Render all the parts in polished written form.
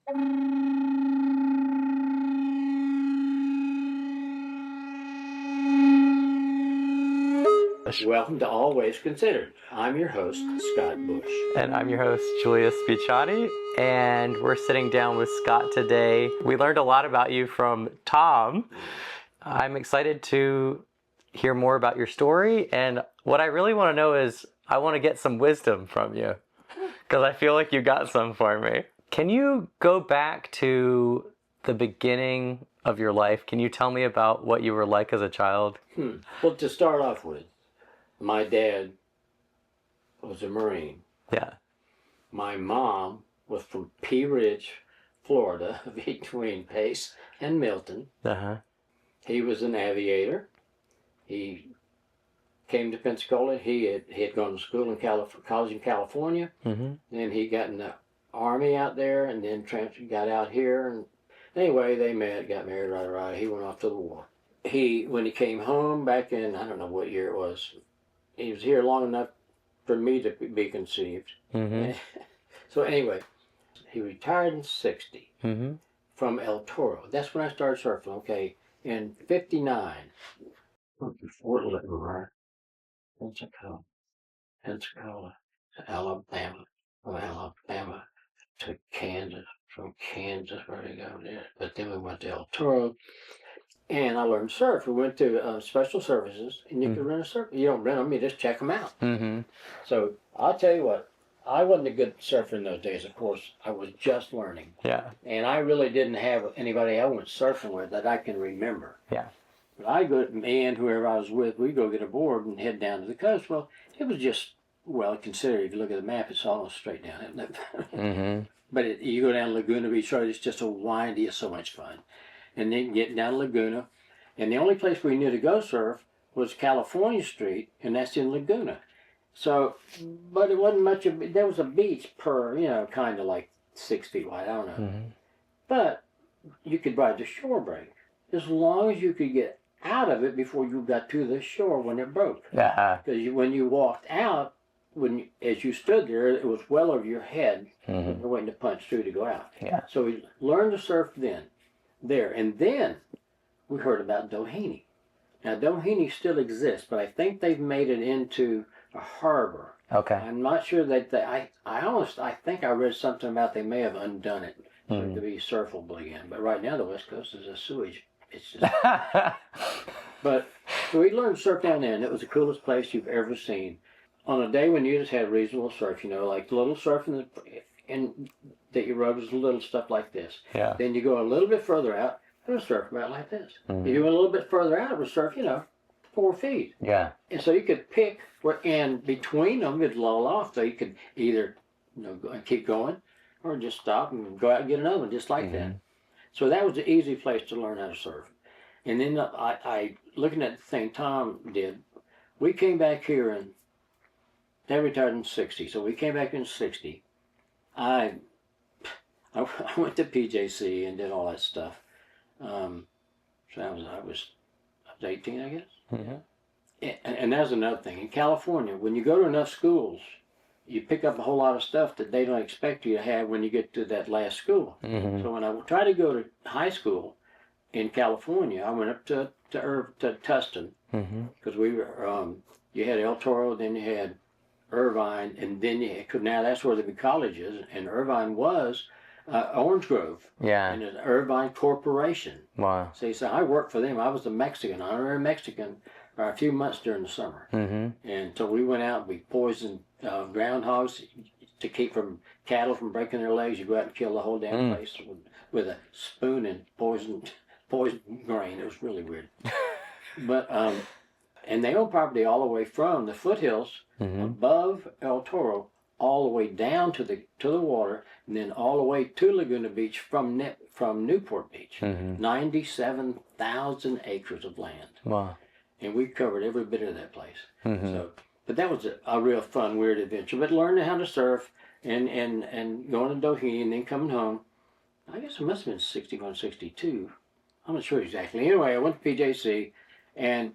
Welcome to Always Considered. I'm your host, Scott Bush. And I'm your host, Julia Spicciati, and we're sitting down with Scott today. We learned a lot about you from Tom. I'm excited to hear more about your story, and what I really want to know is I want to get some wisdom from you, because I feel like you got some for me. Can you go back to the beginning of your life? Can you tell me about what you were like as a child? Well, to start off with, my dad was a Marine. Yeah. My mom was from Pea Ridge, Florida, between Pace and Milton. Uh-huh. He was an aviator. He came to Pensacola. He had gone to school in college in California. Mm-hmm. Then he got in the Army out there, and then got out here. And anyway, they met, got married, right. He went off to the war. When he came home back in, I don't know what year it was, he was here long enough for me to be conceived. Mm-hmm. So anyway, he retired in 60 from El Toro. That's when I started surfing, okay, in 59. Fort Leavenworth, Pensacola, to Alabama, from Alabama to Kansas, from Kansas, where did we go there? But then we went to El Toro, and I learned to surf. We went to special services, and you could rent a surf. You don't rent them, you just check them out. Mm-hmm. So I'll tell you what, I wasn't a good surfer in those days, of course. I was just learning. Yeah. And I really didn't have anybody I went surfing with that I can remember. Yeah. But I go, me and whoever I was with, we'd go get a board and head down to the coast. Well, it was just, well, consider if you look at the map, it's almost straight down, isn't it? Mm-hmm. But you go down Laguna Beach Road, it's just a windy, it's so much fun. And then get down Laguna, and the only place we knew to go surf was California Street, and that's in Laguna. So, but it wasn't much of, there was a beach per, kind of like 6 feet wide, I don't know. Mm-hmm. But you could ride the shore break, as long as you could get out of it before you got to the shore when it broke. Yeah. Because when you walked out, as you stood there, it was well over your head. Mm-hmm. You're waiting to punch through to go out. Yeah. So we learned to surf there. And then we heard about Doheny. Now, Doheny still exists, but I think they've made it into a harbor. Okay. I'm not sure that I think I read something about they may have undone it for it to be surfable again. But right now, the West Coast is a sewage. It's just. But so we learned to surf down there, and it was the coolest place you've ever seen. On a day when you just had reasonable surf, like little surf and that you rode was little stuff like this. Yeah. Then you go a little bit further out, it was surf about like this. Mm-hmm. You went a little bit further out, it was surf, 4 feet. Yeah. And so you could pick and between them it'd lull off, so you could either go and keep going or just stop and go out and get another one just like that. So that was the easy place to learn how to surf. And then I looking at the thing Tom did, we came back here and they retired in 60, so we came back in 60. I went to PJC and did all that stuff. So I was 18, I guess. Mm-hmm. And that's another thing. In California, when you go to enough schools, you pick up a whole lot of stuff that they don't expect you to have when you get to that last school. Mm-hmm. So when I tried to go to high school in California, I went up to Tustin, because we were, you had El Toro, then you had Irvine, and then now that's where the big college is, and Irvine was Orange Grove. Yeah. And an Irvine Corporation. Wow. So I worked for them. I was a Mexican, honorary Mexican, for a few months during the summer. Mm-hmm. And so we went out, we poisoned groundhogs to keep cattle from breaking their legs. You go out and kill the whole damn place with a spoon and poison grain. It was really weird. But and they own property all the way from the foothills above El Toro all the way down to the water, and then all the way to Laguna Beach from Newport Beach. 97,000 acres of land. Wow. And we covered every bit of that place. So, but that was a real fun, weird adventure. But learning how to surf and going to Doheny and then coming home, I guess it must have been 61, 62. I'm not sure exactly. Anyway, I went to PJC, and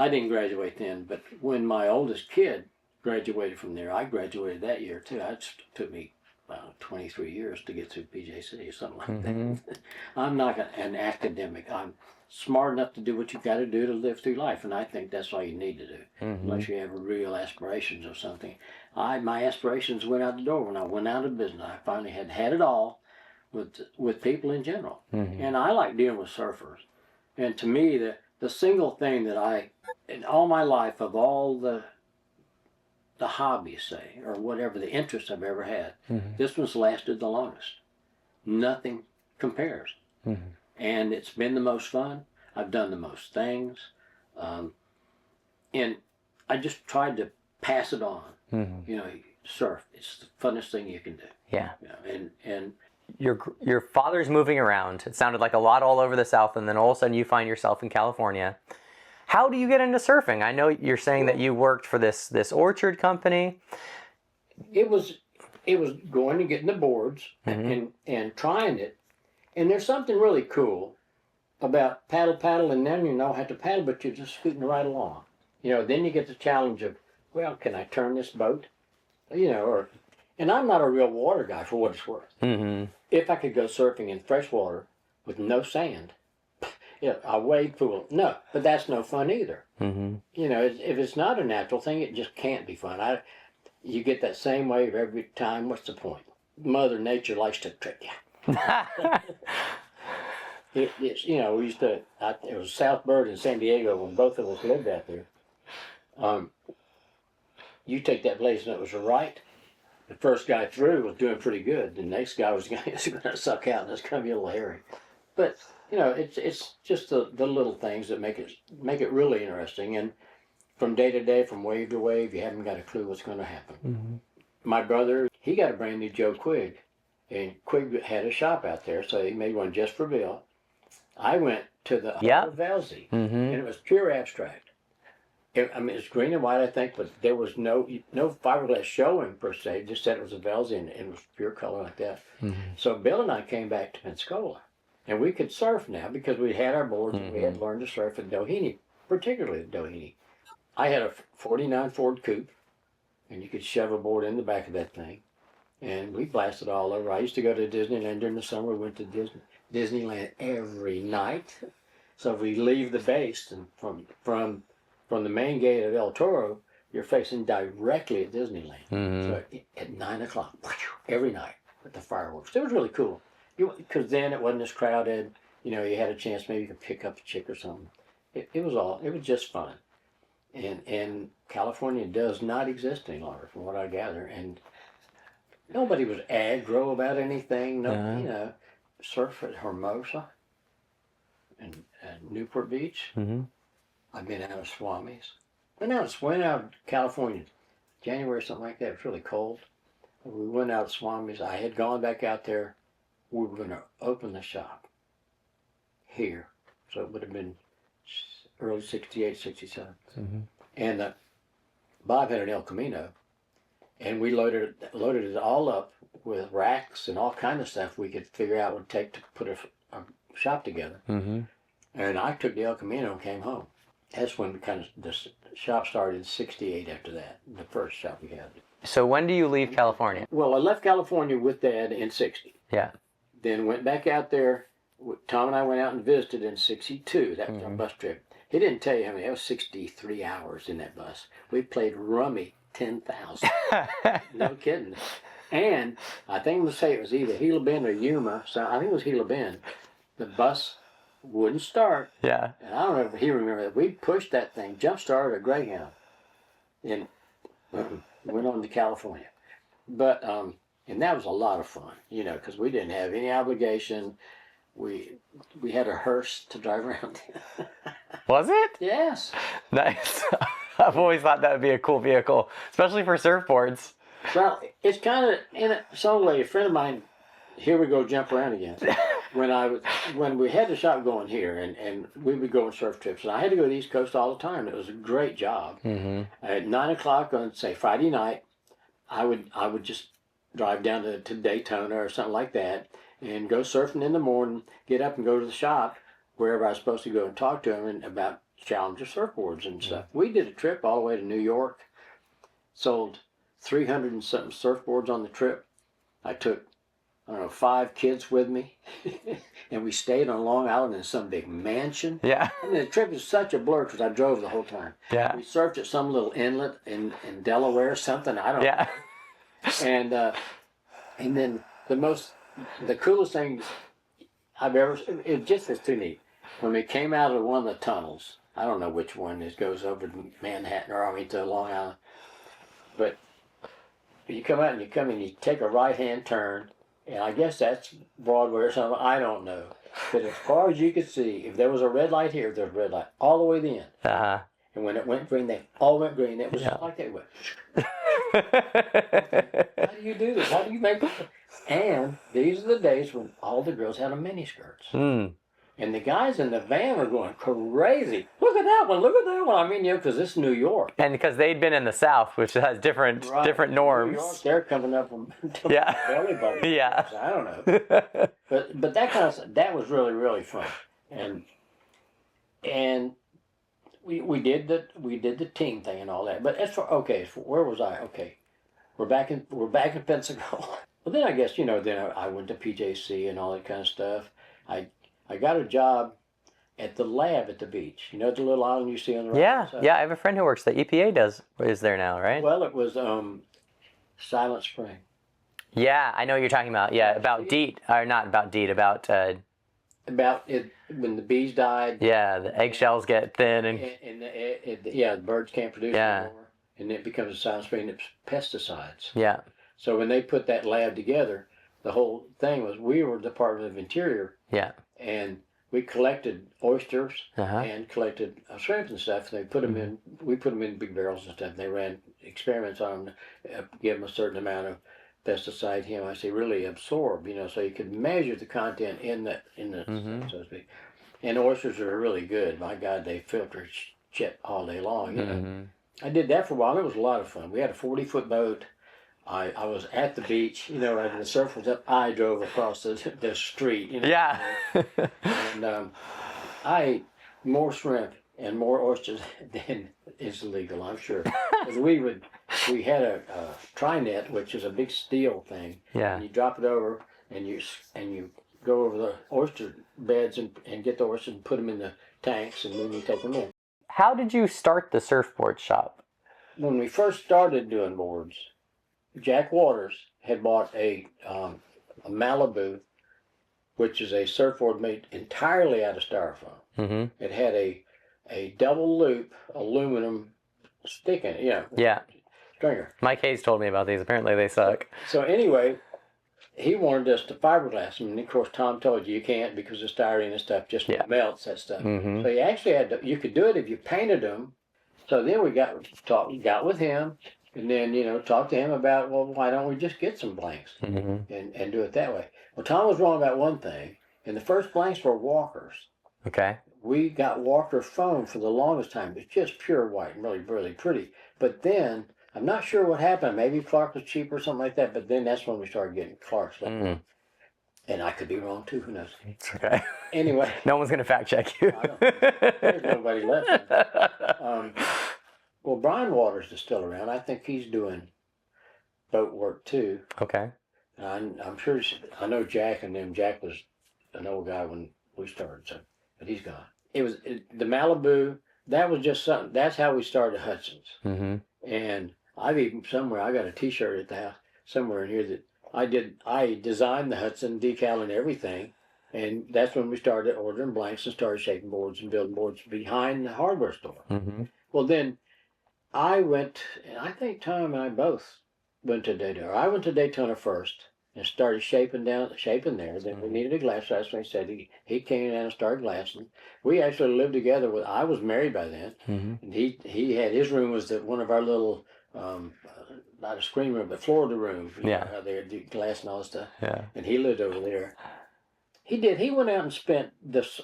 I didn't graduate then, but when my oldest kid graduated from there, I graduated that year too. It took me about 23 years to get through PJC or something like that. I'm not an academic. I'm smart enough to do what you got to do to live through life, and I think that's all you need to do, unless you have real aspirations or something. My aspirations went out the door when I went out of business. I finally had it all with people in general, and I like dealing with surfers. And to me, the single thing that in all my life, of all the hobbies, say, or whatever the interest I've ever had, this one's lasted the longest. Nothing compares. And it's been the most fun. I've done the most things. And I just tried to pass it on. You know, surf, it's the funnest thing you can do. Yeah. You know, and your father's moving around. It sounded like a lot all over the South, and then all of a sudden you find yourself in California. How do you get into surfing? I know you're saying that you worked for this orchard company. It was going and getting the boards and trying it. And there's something really cool about paddle, and then you know how to paddle, but you're just scooting right along. You know, then you get the challenge of, well, can I turn this boat? You know, and I'm not a real water guy for what it's worth. If I could go surfing in fresh water with no sand, yeah, a wave pool, no, but that's no fun either. You know, if it's not a natural thing, it just can't be fun. You get that same wave every time. What's the point? Mother Nature likes to trick you. It's, you know, we used to. It was Southbird and San Diego when both of us lived out there. You take that place and it was right. The first guy through was doing pretty good. The next guy was going to suck out, and it's going to be a little hairy. But you know, it's just the little things that make it really interesting. And from day to day, from wave to wave, you haven't got a clue what's going to happen. My brother, he got a brand new Joe Quigg, and Quigg had a shop out there, so he made one just for Bill. I went to the Velzy, and it was pure abstract. I mean, it's green and white, I think, but there was no fiberglass showing per se. Just said it was a Velzy, and it was pure color like that. So Bill and I came back to Pensacola. And we could surf now because we had our boards and we had learned to surf at Doheny, particularly at Doheny. I had a 49 Ford Coupe, and you could shove a board in the back of that thing. And we blasted all over. I used to go to Disneyland during the summer. We went to Disneyland every night. So if we leave the base and from the main gate of El Toro, you're facing directly at Disneyland. So at 9 o'clock, every night with the fireworks. It was really cool. Because then it wasn't as crowded, you know, you had a chance maybe you could pick up a chick or something. It was just fun. And California does not exist any longer from what I gather. And nobody was aggro about anything. No, you know, surf at Hermosa and Newport Beach. I've been out of Swami's. Went out of California, January, something like that. It was really cold. We went out of Swami's. I had gone back out there. We were going to open the shop here. So it would have been early 68, 67. And Bob had an El Camino, and we loaded it all up with racks and all kind of stuff we could figure out what it would take to put a shop together. And I took the El Camino and came home. That's when the shop started in 68 after that, the first shop we had. So when do you leave California? Well, I left California with Dad in 60. Yeah. Then went back out there. Tom and I went out and visited in 62. That was our bus trip. He didn't tell you how many. That was 63 hours in that bus. We played rummy 10,000. No kidding. And I think I'm going to say it was either Gila Bend or Yuma. So I think it was Gila Bend. The bus wouldn't start. Yeah. And I don't know if he remembered that. We pushed that thing, jump-started a Greyhound, and went on to California. But and that was a lot of fun, you know, because we didn't have any obligation. We had a hearse to drive around. Was it? Yes. Nice. I've always thought that would be a cool vehicle, especially for surfboards. Well, it's kind of, in some way, a friend of mine, here we go, jump around again. When we had the shop going here, and we would go on surf trips, and I had to go to the East Coast all the time. It was a great job. At 9 o'clock on, say, Friday night, I would just drive down to Daytona or something like that, and go surfing in the morning, get up and go to the shop, wherever I was supposed to go and talk to them about Challenger surfboards and stuff. We did a trip all the way to New York, sold 300 and something surfboards on the trip, I took, I don't know, 5 kids with me, and we stayed on Long Island in some big mansion. Yeah. I mean, the trip was such a blur because I drove the whole time. Yeah. We surfed at some little inlet in Delaware or something. I don't Yeah. know. And then the coolest thing I've ever, it just is too neat. When we came out of one of the tunnels, I don't know which one, it goes over to Manhattan or I mean to Long Island, but you come out and you take a right-hand turn, and I guess that's Broadway or something, I don't know. But as far as you could see, if there was a red light here, there was a red light all the way to the end. Uh-huh. And when it went green, they all went green. It was just like that. Went. How do you do this? How do you make it? And these are the days when all the girls had on miniskirts. Mm. And the guys in the van were going crazy. Look at that one. Look at that one. I mean, because it's New York. And because they'd been in the South, which has different norms. New York, they're coming up from belly button. Yeah. I don't know. But that kind of stuff, that was really, really fun. And we did the team thing and all that. But as for where was I? Okay, we're back in Pensacola. Well, then I guess then I went to PJC and all that kind of stuff. I got a job at the lab at the beach. You know the little island you see on the right. Yeah. I have a friend who works. The EPA is there now, right? Well, it was Silent Spring. Yeah, I know what you're talking about. Yeah, about DEET, or not about DEET, about it when the bees died. Yeah, the eggshells get thin and the birds can't produce anymore, and it becomes a Silent Spring. It's pesticides. Yeah. So when they put that lab together, the whole thing was we were Department of Interior. Yeah. And we collected oysters and collected shrimp and stuff. They put them in. We put them in big barrels and stuff. They ran experiments on them, give them a certain amount of pesticide. I say really absorb. So you could measure the content in the stuff, so to speak. And oysters are really good. My God, they filter shit all day long. I did that for a while. It was a lot of fun. We had a 40-foot boat. I was at the beach, right when the surf was up. I drove across the street, Yeah. And I more shrimp and more oysters than is legal, I'm sure. Because we had a tri-net, which is a big steel thing. Yeah. And you drop it over, and you go over the oyster beds and get the oysters and put them in the tanks, and then you take them in. How did you start the surfboard shop? When we first started doing boards, Jack Waters had bought a Malibu, which is a surfboard made entirely out of styrofoam. It had a double loop aluminum stick in it, Yeah. stringer. Mike Hayes told me about these. Apparently they suck. So anyway, he wanted us to fiberglass them, and of course Tom told you can't because the styrene and stuff just melts that stuff. So you actually you could do it if you painted them. So then we got with him. And then, talk to him about, well, why don't we just get some blanks and do it that way? Well, Tom was wrong about one thing. And the first blanks were walkers. Okay. We got Walker foam for the longest time. It's just pure white and really, really pretty. But then, I'm not sure what happened. Maybe Clark was cheaper or something like that. But then that's when we started getting Clark's. And I could be wrong too. Who knows? It's okay. Anyway. No one's going to fact check you. I don't know. There's nobody left. Well, Brian Waters is still around. I think he's doing boat work too. Okay. I'm sure. I know Jack and them. Jack was an old guy when we started, but he's gone. The Malibu. That was just something. That's how we started Hudson's. And I've even I got a T-shirt at the house somewhere in here that I designed the Hudson decal and everything, and that's when we started ordering blanks and started shaping boards and building boards behind the hardware store. Well, then. I think Tom and I both went to Daytona. I went to Daytona first and started shaping there. Then we needed a glass. That's when he said he came in and started glassing. We actually lived together. I was married by then. And he had his room was one of our little, not a screen room, but Florida room. How they did glass and all that stuff. Yeah. And he lived over there. He went out and spent this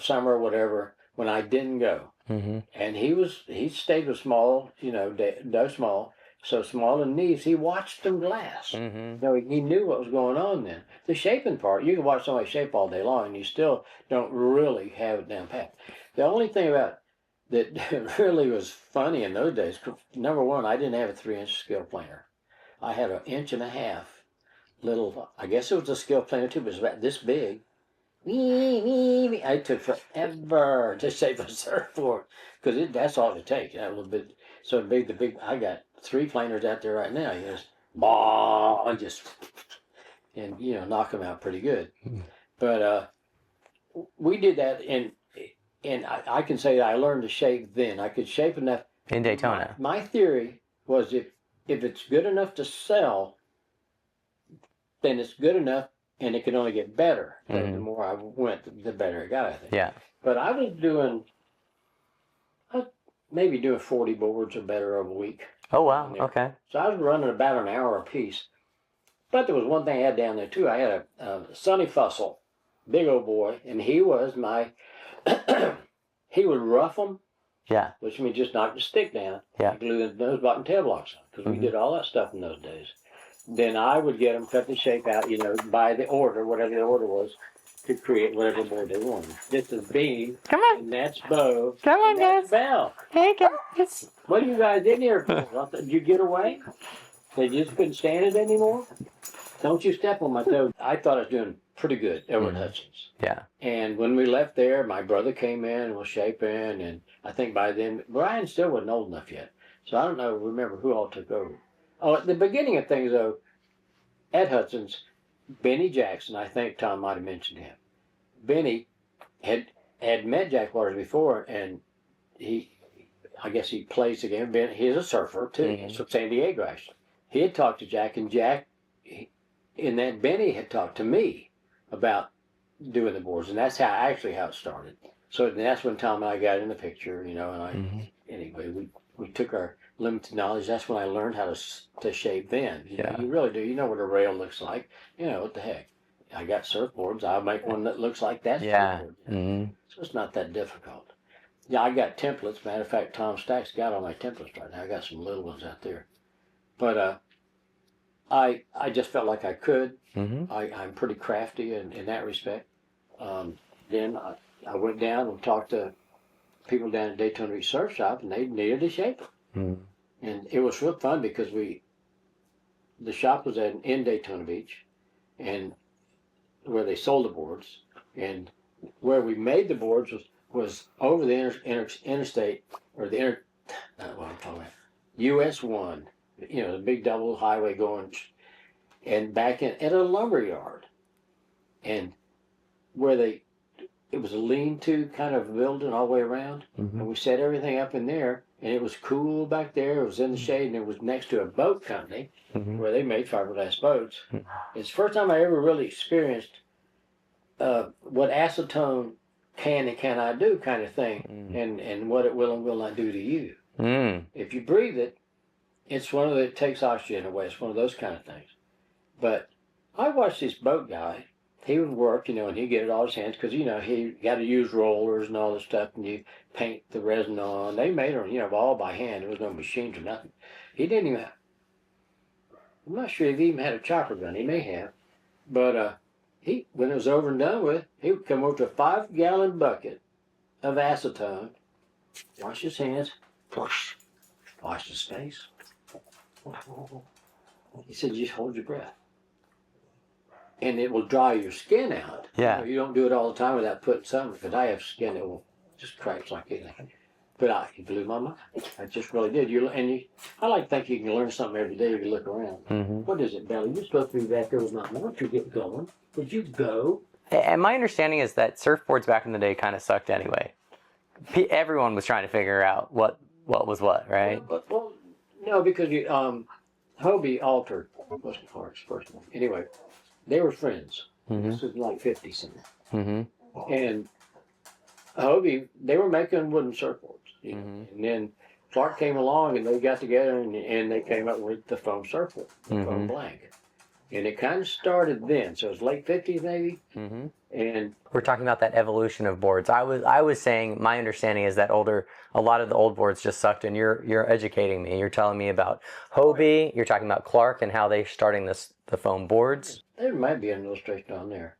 summer or whatever when I didn't go. And he stayed with Small, Doug Small, so Small and Neves, he watched them glass. He knew what was going on then. The shaping part, you can watch somebody shape all day long and you still don't really have it down pat. The only thing about that really was funny in those days, number one, I didn't have a 3-inch scale planer. I had an 1.5 inch little, I guess it was a scale planer too, but it was about this big. I took forever to shape a surfboard because that's all it takes. That little bit. So the big. I got 3 planers out there right now. You just and just and knock them out pretty good. But we did that, and I can say that I learned to shape then. I could shape enough. In Daytona. My theory was if it's good enough to sell, then it's good enough. And it could only get better. So the more I went, the better it got, I think. Yeah. But I was maybe doing 40 boards or better a week. Oh, wow. Okay. So I was running about an hour a piece. But there was one thing I had down there, too. I had a Sonny Fussell, big old boy, and he was my, he would rough them. Yeah. Which means just knock the stick down. Yeah. Glue the nose block and tail blocks on, because we did all that stuff in those days. Then I would get them, cut the shape out, by the order, whatever the order was, to create whatever board they wanted. This is beam. Come on. And that's bow. Come on, and that's guys. bow. Hey, guys. What are you guys in here for? Did you get away? They just couldn't stand it anymore? Don't you step on my toes. I thought I was doing pretty good, Edward Hudson's. Yeah. And when we left there, my brother came in and was shaping, and I think by then, Brian still wasn't old enough yet. So I don't remember who all took over. Oh, at the beginning of things, though, at Hudson's, Benny Jackson, I think Tom might have mentioned him. Benny had met Jack Waters before, and I guess he plays the game. He's a surfer, too. He's from San Diego, actually. He had talked to Jack, and Benny had talked to me about doing the boards, and that's how it started. So that's when Tom and I got in the picture, and anyway, we took our limited knowledge. That's when I learned how to shape then. You really do. You know what a rail looks like. What the heck. I got surfboards. I'll make one that looks like that surfboard. So it's not that difficult. Yeah, I got templates. Matter of fact, Tom Stack's got all my templates right now. I got some little ones out there. But I just felt like I could. I'm pretty crafty in that respect. Then I went down and talked to people down at Daytona Beach Surf Shop, and they needed a shaper. And it was real fun because the shop was in Daytona Beach, and where they sold the boards, and where we made the boards was over the interstate, or what I'm talking about, US 1, the big double highway going, and back at a lumber yard, and where it was a lean-to kind of building all the way around, and we set everything up in there. And it was cool back there. It was in the shade, and it was next to a boat company where they made fiberglass boats. It's the first time I ever really experienced what acetone can and cannot do kind of thing, and what it will and will not do to you. If you breathe it, it takes oxygen away. It's one of those kind of things. But I watched this boat guy. He would work, and he'd get it all his hands because, he got to use rollers and all this stuff, and you paint the resin on. They made them, all by hand. There was no machines or nothing. He didn't even I'm not sure if he even had a chopper gun. He may have. But when it was over and done with, he would come over to a 5-gallon bucket of acetone, wash his hands, wash his face. He said, just hold your breath. And it will dry your skin out. Yeah. You don't do it all the time without putting something, because I have skin that will just cracks like anything. But it blew my mind. I just really did. I like to think you can learn something every day if you look around. What is it, Belly? You're supposed to be back there with my mom. Don't you get going? Would you go? And my understanding is that surfboards back in the day kind of sucked anyway. Everyone was trying to figure out what was what, right? Well, no, because Hobie altered Western Clark's first one. Anyway, they were friends. This was like 50 something. And Hobie, they were making wooden surfboards. And then Clark came along and they got together and they came up with the foam surfboard, the foam blank. And it kind of started then. So it was late 50s maybe. And we're talking about that evolution of boards. I was saying, my understanding is that a lot of the old boards just sucked, and you're educating me. You're telling me about Hobie. You're talking about Clark and how they're starting the foam boards. There might be an illustration on there.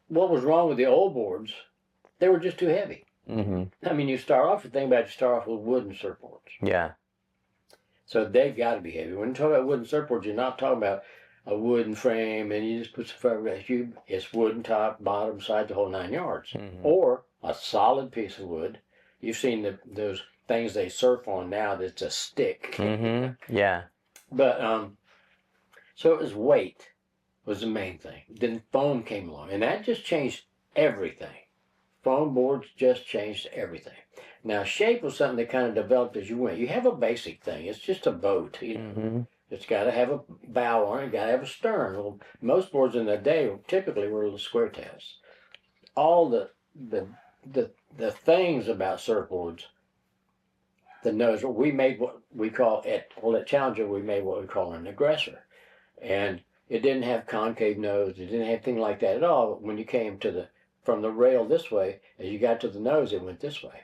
What was wrong with the old boards? They were just too heavy. I mean, you start off with wooden surfboards. Yeah. So they got to be heavy. When you talk about wooden surfboards, you're not talking about a wooden frame and you just put some fiberglass tube. It's wooden top, bottom, side, the whole 9 yards. Or a solid piece of wood. You've seen those things they surf on now that's a stick. Yeah. But so it was weight was the main thing. Then foam came along, and that just changed everything. Foam boards just changed everything. Now shape was something that kind of developed as you went. You have a basic thing. It's just a boat. You know? It's got to have a bow on it. Got to have a stern. Well, most boards in the day typically were little square tails. All the things about surfboards, the nose, we made what we call at Challenger. We made what we call an aggressor, and it didn't have concave nose. It didn't have anything like that at all. But when you came from the rail this way, as you got to the nose, it went this way.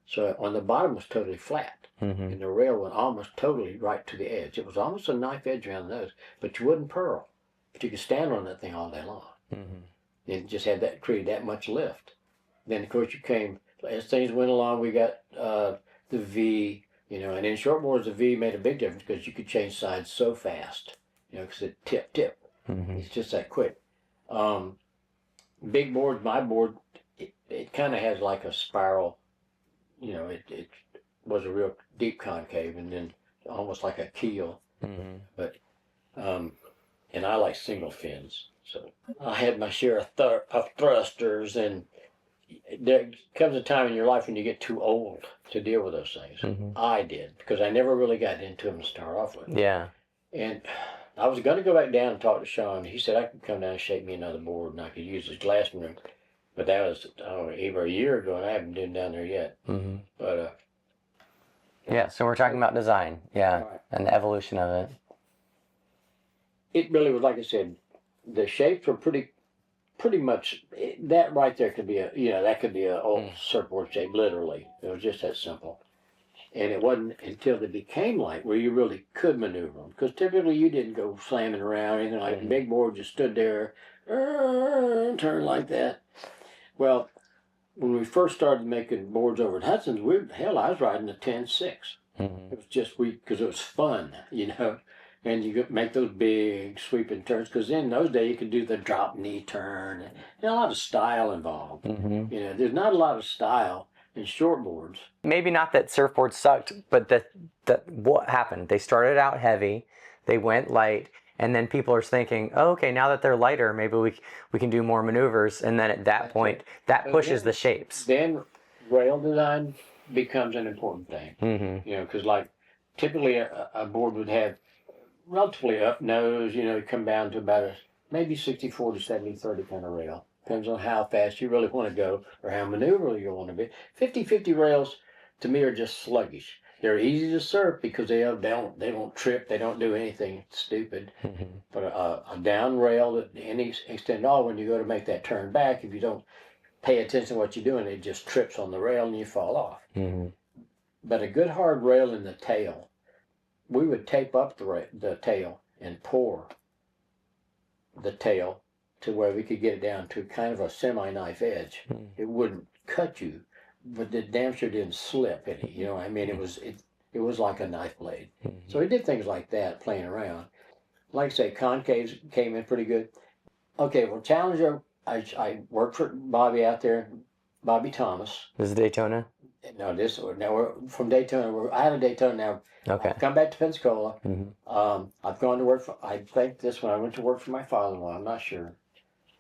So on the bottom was totally flat, and the rail went almost totally right to the edge. It was almost a knife edge around the nose, but you wouldn't purl. But you could stand on that thing all day long. It just had created that much lift. Then of course as things went along, we got the V, you know, and in shortboards the V made a big difference because you could change sides so fast, you know, because it tip. It's just that quick. Big board, my board, it kind of has like a spiral, you know, it was a real deep concave and then almost like a keel. But and I like single fins, so I had my share of thrusters, and there comes a time in your life when you get too old to deal with those things. I did, because I never really got into them to start off with. Yeah. And I was going to go back down and talk to Sean. He said I could come down and shape me another board and I could use his glass room. But that was, I don't know, over a year ago, and I haven't been down there yet. But yeah, so we're talking about design, yeah, and the evolution of it. It really was, like I said, the shapes were pretty much, that right there could be that could be an old surfboard shape, literally. It was just that simple. And it wasn't until they became light where you really could maneuver them. Because typically you didn't go slamming around or anything like that. Big board just stood there, turned like that. Well, when we first started making boards over at Hudson's, I was riding a 10-6. It was just because it was fun, you know. And you could make those big sweeping turns, because in those days you could do the drop knee turn, and a lot of style involved. You know, there's not a lot of style in shortboards. Maybe not that surfboards sucked, but that what happened? They started out heavy, they went light, and then people are thinking, oh, okay, now that they're lighter, maybe we can do more maneuvers, and then at that point, that pushes the shapes. Then rail design becomes an important thing. You know, because like typically a board would have relatively up nose, you know, come down to about maybe 60-40, 70-30 kind of rail. Depends on how fast you really want to go or how maneuverable you want to be. 50-50 rails, to me, are just sluggish. They're easy to surf because they don't trip, they don't do anything stupid. But a down rail at any extent at all, when you go to make that turn back, if you don't pay attention to what you're doing, it just trips on the rail and you fall off. But a good hard rail in the tail, we would tape up the tail and pour the tail to where we could get it down to kind of a semi-knife edge. It wouldn't cut you, but the damn sure didn't slip any. You know what I mean? It was like a knife blade. So we did things like that, playing around. Like I say, concaves came in pretty good. Okay, well, Challenger, I worked for Bobby out there, Bobby Thomas. This is Daytona? No, now we're from Daytona. We're out of Daytona now. Okay. I've come back to Pensacola. I've gone to work I think this one, I went to work for my father-in-law, I'm not sure.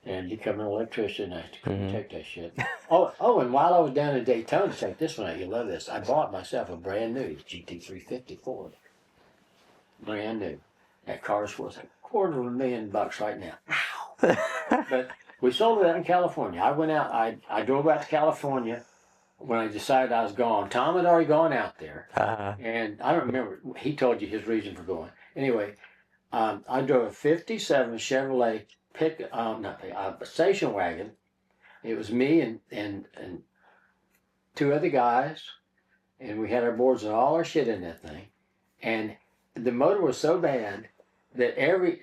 And he became an electrician. I couldn't take that shit. Oh, and while I was down in Daytona, check this one out, you love this. I bought myself a brand new GT350 Ford. Brand new. That car's worth $250,000 right now. Ow! But we sold it out in California. I went out, I drove out to California when I decided I was gone. Tom had already gone out there. And I don't remember, he told you his reason for going. Anyway, I drove a 57 Chevrolet a station wagon. It was me and two other guys, and we had our boards and all our shit in that thing. And the motor was so bad that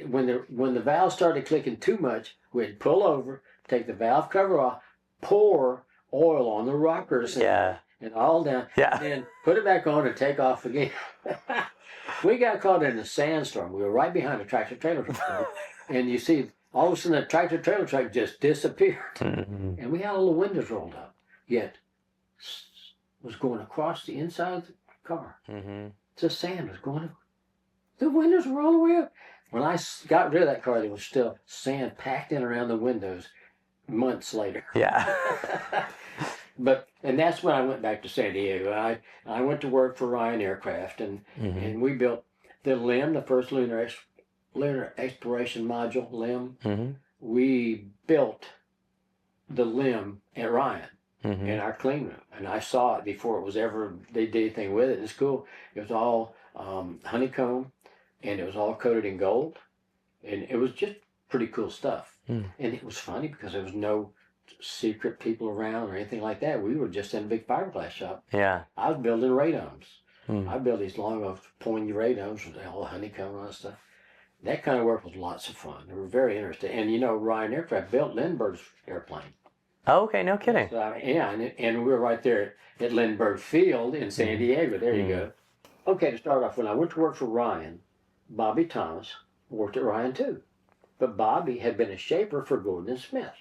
when the valve started clicking too much, we'd pull over, take the valve cover off, pour oil on the rockers, and all down. Yeah. And then put it back on and take off again. We got caught in a sandstorm. We were right behind a tractor trailer truck, and you see all of a sudden the tractor trailer truck just disappeared, and we had all the windows rolled up. Yet was going across the inside of the car. The sand was going. The windows were all the way up. When I got rid of that car, there was still sand packed in around the windows. Months later. Yeah. And that's when I went back to San Diego. I went to work for Ryan Aircraft, and we built the LIM, the first lunar exploration module, LIM. We built the LIM at Ryan in our clean room, and I saw it before it was ever they did anything with it. It's cool. It was all honeycomb, and it was all coated in gold, and it was just pretty cool stuff. And it was funny because there was no secret people around or anything like that. We were just in a big fiberglass shop. Yeah. I was building radomes. I built these long, pointy radomes with all honeycomb and all that stuff. That kind of work was lots of fun. They were very interesting. And you know, Ryan Aircraft built Lindbergh's airplane. Oh, okay, no kidding. So, yeah, and we were right there at Lindbergh Field in San Diego. There you go. Okay, to start off, when I went to work for Ryan, Bobby Thomas worked at Ryan too. But Bobby had been a shaper for Gordon and Smith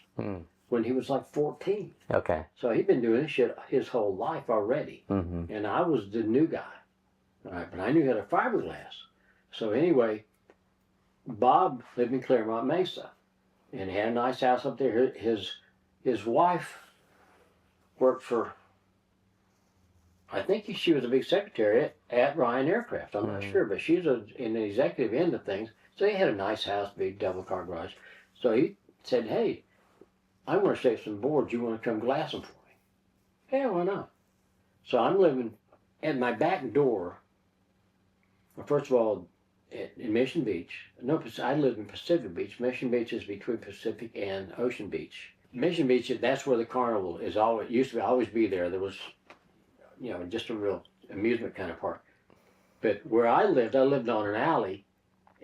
when he was like 14. Okay. So he'd been doing this shit his whole life already. And I was the new guy. All right, but I knew how to fiberglass. So anyway, Bob lived in Claremont Mesa and had a nice house up there. His wife worked for, I think she was a big secretary at Ryan Aircraft. I'm not sure, but she's in the executive end of things. So he had a nice house, big double car garage. So he said, hey, I want to shape some boards. You want to come glass them for me? Yeah, why not? So I'm living at my back door. Well, first of all, in Mission Beach. No, I live in Pacific Beach. Mission Beach is between Pacific and Ocean Beach. Mission Beach, that's where the carnival is always, used to always be there. There was, you know, just a real amusement kind of park. But where I lived on an alley,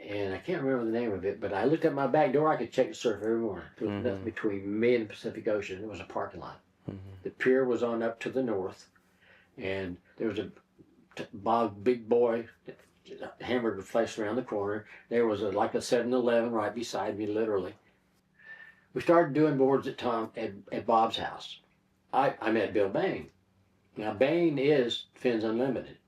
and I can't remember the name of it, but I looked at my back door. I could check the surf every morning. There was nothing between me and the Pacific Ocean. It was a parking lot. The pier was on up to the north, and there was a big boy hamburger place around the corner. There was like a 7-Eleven right beside me, literally. We started doing boards at Bob's house. I met Bill Bain. Now Bain is Fins Unlimited.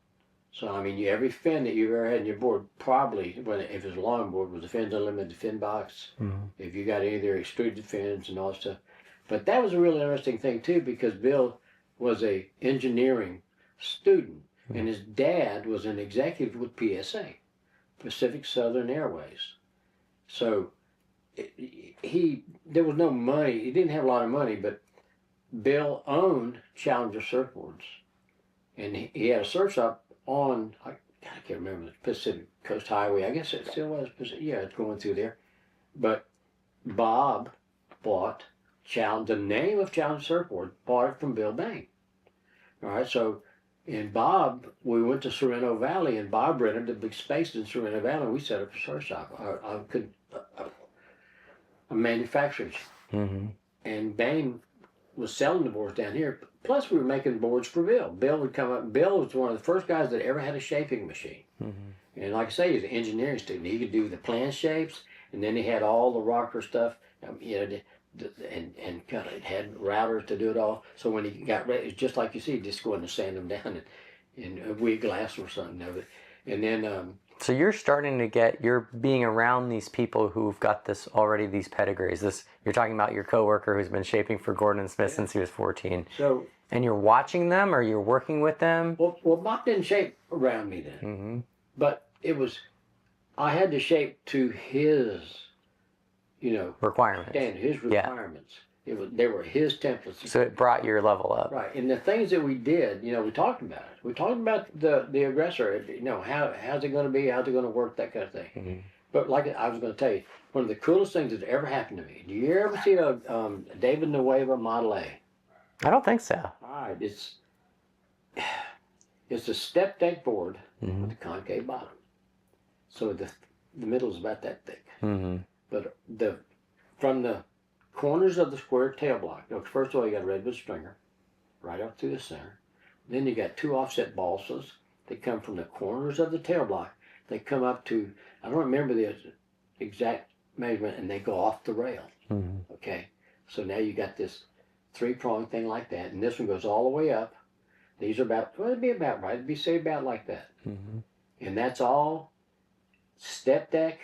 So, I mean, every fin that you've ever had in your board, probably, if it's a long board, was a Fins Unlimited fin box. If you got any of their extruded fins and all that stuff. But that was a really interesting thing, too, because Bill was a engineering student, and his dad was an executive with PSA, Pacific Southern Airways. So, there was no money. He didn't have a lot of money, but Bill owned Challenger surfboards. And he had a surf shop on, I can't remember, the Pacific Coast Highway. I guess it still was. Yeah, it's going through there. But Bob bought the name of Challenger Surfboard, bought it from Bill Bain. All right, so we went to Sorrento Valley, and Bob rented a big space in Sorrento Valley, and we set up a surf shop, a manufacturing shop. And Bain was selling the boards down here. Plus, we were making boards for Bill. Bill would come up. Bill was one of the first guys that ever had a shaping machine. And like I say, he's an engineering student. He could do the plan shapes, and then he had all the rocker stuff, you know, and kind of had routers to do it all. So when he got ready, it's just like you see, just go in and sand them down in wheat glass or something of it. And then so you're being around these people who've got these pedigrees. You're talking about your coworker who's been shaping for Gordon Smith since he was 14. So, and you're watching them, or you're working with them? Well, Bob didn't shape around me then, but I had to shape to his, requirements. His requirements. They were his templates. So it brought your level up. Right, and the things that we did, we talked about it. We talked about the aggressor. How's it going to be? How's it going to work? That kind of thing. But like I was going to tell you, one of the coolest things that ever happened to me. Do you ever see a David Nueva Model A? I don't think so. All right, it's a step deck board with a concave bottom. So the middle is about that thick. But from the corners of the square tail block. First of all, you got a redwood stringer right up through the center. Then you got two offset balsas. They come from the corners of the tail block. They come up to, I don't remember the exact measurement, and they go off the rail. Mm-hmm. Okay, so now you got this 3-prong thing like that, and this one goes all the way up. These are about, well, it'd be about right. It'd be say about like that. Mm-hmm. And that's all step deck,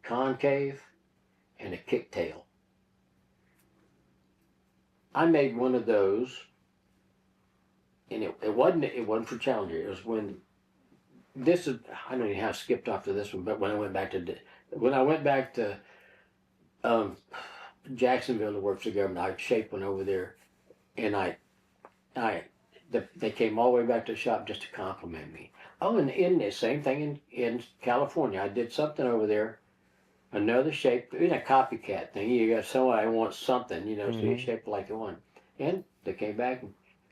concave, and a kick tail. I made one of those, and it wasn't for Challenger. It was when this is, I don't even know how I skipped off to this one, but when I went back to Jacksonville to work for the government, I shaped one over there, and they came all the way back to the shop just to compliment me. Oh, and in the same thing in California, I did something over there, another shape, a copycat thing. You got somebody wants something, you know, so you shape it like you want. And they came back,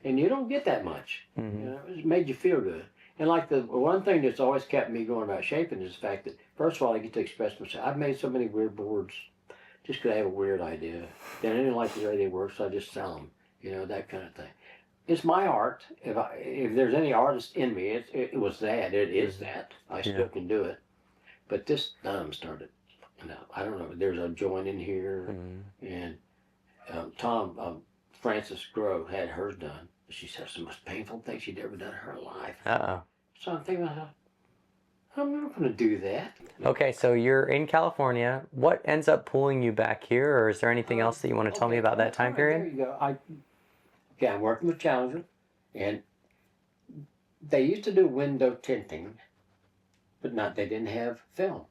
and you don't get that much. Mm-hmm. You know, it made you feel good. And like the one thing that's always kept me going about shaping is the fact that, first of all, I get to express myself. I've made so many weird boards just because I have a weird idea. Then I didn't like the way they work, so I just sell them, you know, that kind of thing. It's my art. If there's any artist in me, it was that. It is that. I still can do it. But this started. You know, I don't know. There's a joint in here, and Frances Grove had hers done. She said it's the most painful thing she'd ever done in her life. Uh-oh. So I'm thinking, I'm not going to do that. Okay, so you're in California. What ends up pulling you back here, or is there anything else that you want to tell me about that time period? There you go. I'm working with Challenger, and they used to do window tinting, but they didn't have film.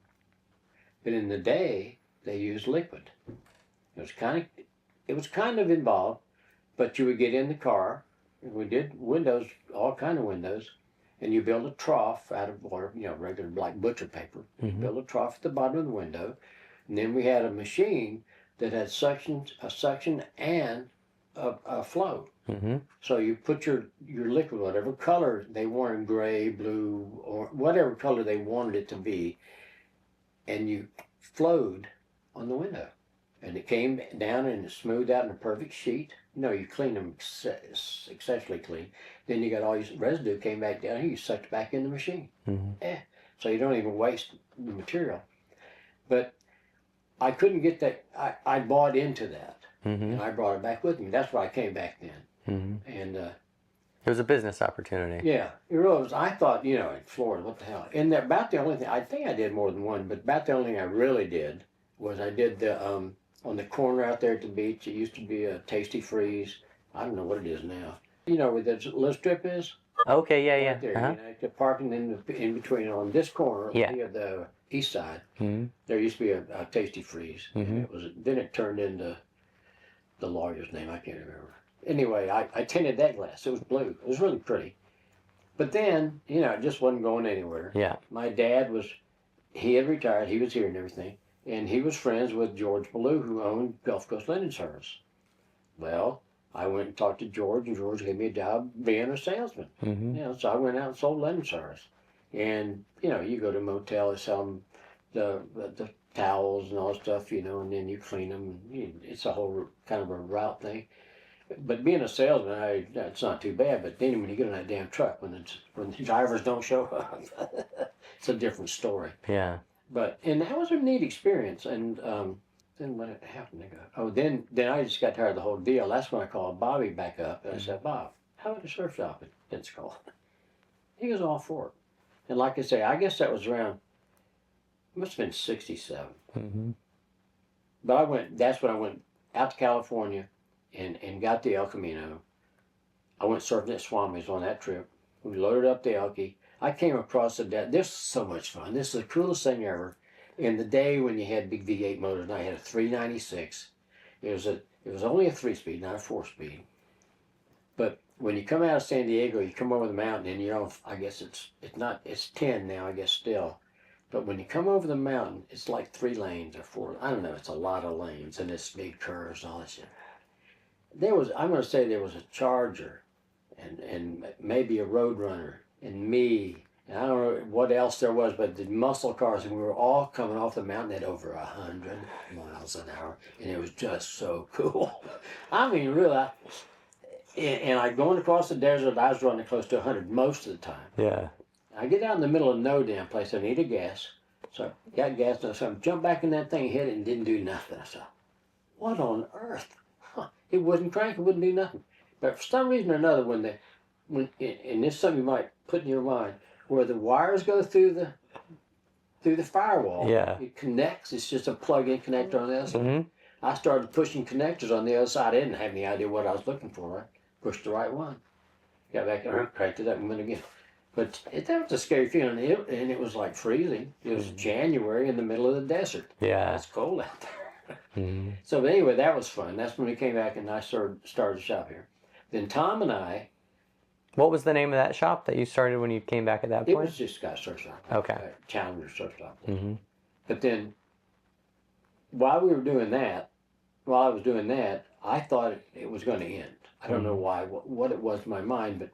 But in the day, they used liquid. It was kind of involved, but you would get in the car, and we did windows, all kind of windows, and you build a trough out of water, you know, regular like butcher paper. You build a trough at the bottom of the window, and then we had a machine that had a suction and a flow. So you put your liquid, whatever color they wanted, gray, blue, or whatever color they wanted it to be, and you flowed on the window. And it came down and it smoothed out in a perfect sheet. You know, you clean them exceptionally clean. Then you got all your residue came back down here, you sucked back in the machine. So you don't even waste the material. But I couldn't get that. I bought into that. And I brought it back with me. That's why I came back then. And it was a business opportunity. yeah, it was. I thought, you know, in Florida, what the hell? And about the only thing, I think I did more than one, but about the only thing I really did was I did the, on the corner out there at the beach, it used to be a Tasty Freeze. I don't know what it is now. You know where the little strip is? Okay, yeah, yeah. Right there, you know, the parking in between on this corner, the east side, there used to be a Tasty Freeze. And then it turned into the lawyer's name, I can't remember. Anyway, I tinted that glass. It was blue. It was really pretty. But then, you know, it just wasn't going anywhere. Yeah. My dad he had retired. He was here and everything. And he was friends with George Ballou, who owned Gulf Coast Lending Service. Well, I went and talked to George, and George gave me a job being a salesman. You know, so I went out and sold lending service. And, you know, you go to a motel, they sell them the towels and all that stuff, you know, and then you clean them. It's a whole kind of a route thing. But being a salesman, it's not too bad. But then when you get in that damn truck, when the drivers don't show up, it's a different story. Yeah. And that was a neat experience. And then what happened? Then I just got tired of the whole deal. That's when I called Bobby back up, and I said, Bob, how about the surf shop in Pensacola? He was all for it. And like I say, I guess that was around, it must have been 67. But that's when I went out to California and got the El Camino. I went surfing at Swami's on that trip. We loaded up the Elkie. I came across this is so much fun. This is the coolest thing ever. In the day when you had big V8 motors, and I had a 396. It was only a 3-speed, not a 4-speed. But when you come out of San Diego, you come over the mountain, and you're on, I guess it's 10 now, I guess still. But when you come over the mountain, it's like 3 lanes or 4. I don't know. It's a lot of lanes, and it's big curves and all that shit. I'm going to say there was a Charger, and maybe a Roadrunner, and me, and I don't know what else there was, but the muscle cars, and we were all coming off the mountain at over 100 miles an hour, and it was just so cool. I mean, really, and I going across the desert, I was running close to 100 most of the time. Yeah. I get out in the middle of no damn place. I needed gas. So I got gas and I jumped back in that thing, hit it, and didn't do nothing. I said, what on earth? Huh. It wouldn't crank, it wouldn't do nothing. But for some reason or another, and this is something you might put in your mind, where the wires go through the firewall, Yeah. it connects. It's just a plug-in connector on the other side. Mm-hmm. I started pushing connectors on the other side. I didn't have any idea what I was looking for. I pushed the right one. Got back and cranked it up and went again. But that was a scary feeling. And it was like freezing. It was January in the middle of the desert. Yeah. It's cold out there. Mm-hmm. So but anyway, that was fun. That's when we came back and I started a shop here. Then Tom and I. What was the name of that shop that you started when you came back at that It point? was just Scott Surf Shop. Okay. Challenger Surf Shop. Mm-hmm. But then, while I was doing that, I thought it was going to end. I don't know why, what it was in my mind, but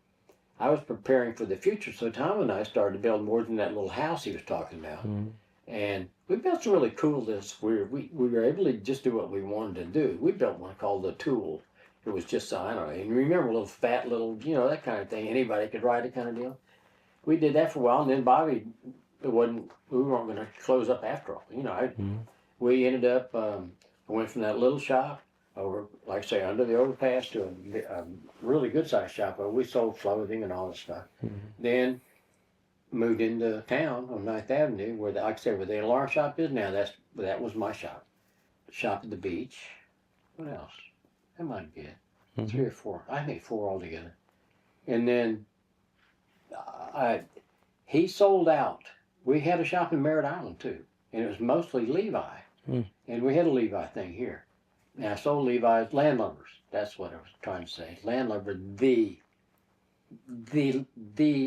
I was preparing for the future. So Tom and I started to build more than that little house he was talking about. Mm-hmm. And we built some really cool this where we were able to just do what we wanted to do. We built one called the Tool. It was just, I don't know, and remember a little fat little, that kind of thing. Anybody could ride it kind of deal. We did that for a while, and then Bobby, we weren't going to close up after all. We ended up, went from that little shop over, like I say, under the overpass to a really good sized shop where we sold clothing and all that stuff. Mm-hmm. Then moved into town on 9th Avenue where, like I said, where the alarm shop is now. That was my shop. Shop at the beach. What else? That might be it. Mm-hmm. 3 or 4. I think 4 altogether. And then he sold out. We had a shop in Merritt Island too, and it was mostly Levi. And we had a Levi thing here. And I sold Levi's landlubbers. That's what I was trying to say. Landlubber, the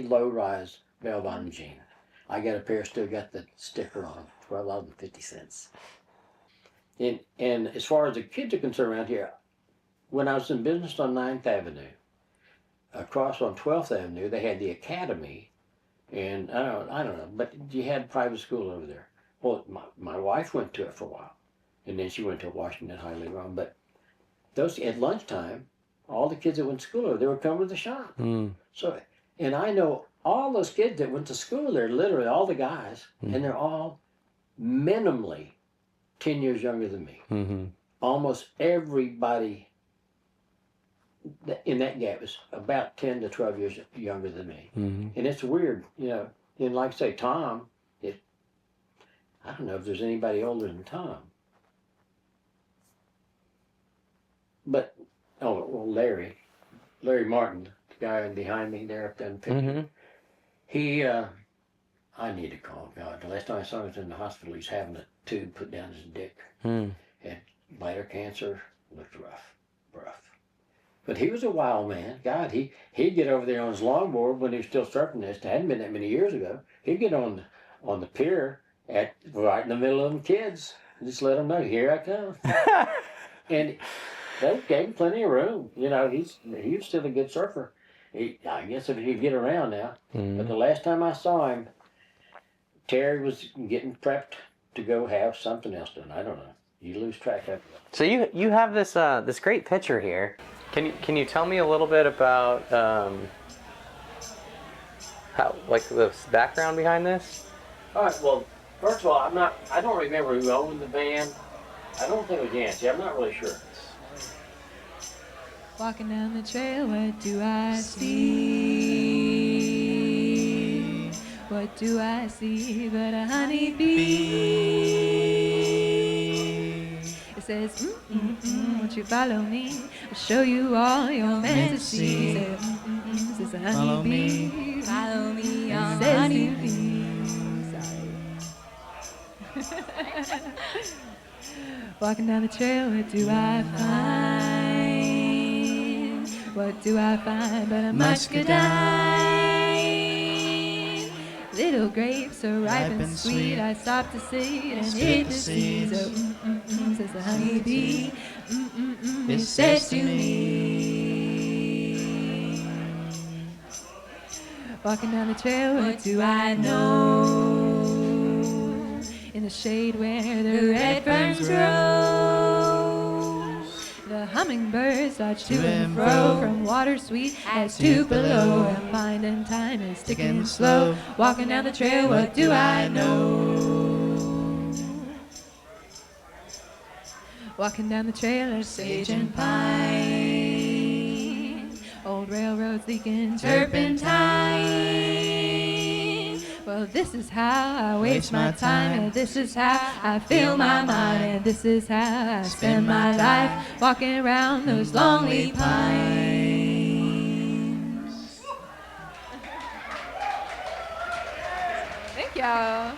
low-rise bell-bottom jean. I got a pair, still got the sticker on them, $12.50. And as far as the kids are concerned around here, when I was in business on 9th Avenue, across on 12th Avenue, they had the academy, and I don't know, but you had private school over there. Well, my wife went to it for a while, and then she went to Washington High later on. But those at lunchtime, all the kids that went to school over, they would come to the shop. So, and I know all those kids that went to school there, literally all the guys, and they're all minimally 10 years younger than me. Mm-hmm. Almost everybody in that gap is about 10 to 12 years younger than me. Mm-hmm. And it's weird, and like I say, Tom, I don't know if there's anybody older than Tom. But, Larry Martin, the guy behind me there up there in the picture, Mm-hmm. he, I need to call him. God, the last time I saw him was in the hospital. He's having a tube put down his dick. Had bladder cancer, looked rough. But he was a wild man. God, he'd get over there on his longboard when he was still surfing this. It hadn't been that many years ago. He'd get on the pier right in the middle of them kids. Just let them know, here I come. And they gave him plenty of room. He was still a good surfer. I guess if he could get around now. But the last time I saw him, Terry was getting prepped to go have something else done. I don't know. You lose track of it. So you have this this great picture here. Can you tell me a little bit about how, like, the background behind this? All right. Well, first of all, I don't remember who owned the van. I don't think it was Yancey. I'm not really sure. Walking down the trail, what do I see? What do I see but a honeybee? It says, won't you follow me? I'll show you all you're meant to see. It says, a honeybee, follow me on the honeybee. Sorry. Walking down the trail, what do I find? What do I find but a muscadine? Little grapes so ripe and sweet, I stop to see and hit the seeds. Oh, says the honeybee. It says to me. Walking down the trail, what do I know? In the shade where the red ferns grow, the The hummingbirds dodge to and fro from water sweet as Tupelo. And finding time is ticking slow. Walking down the trail, what do I know? Walking down the trail are sage and pine. Old railroads leaking turpentine. Well, this is how I waste my time, and this is how I fill my mind, and this is how I spend my life walking around those lonely pines. Thank y'all.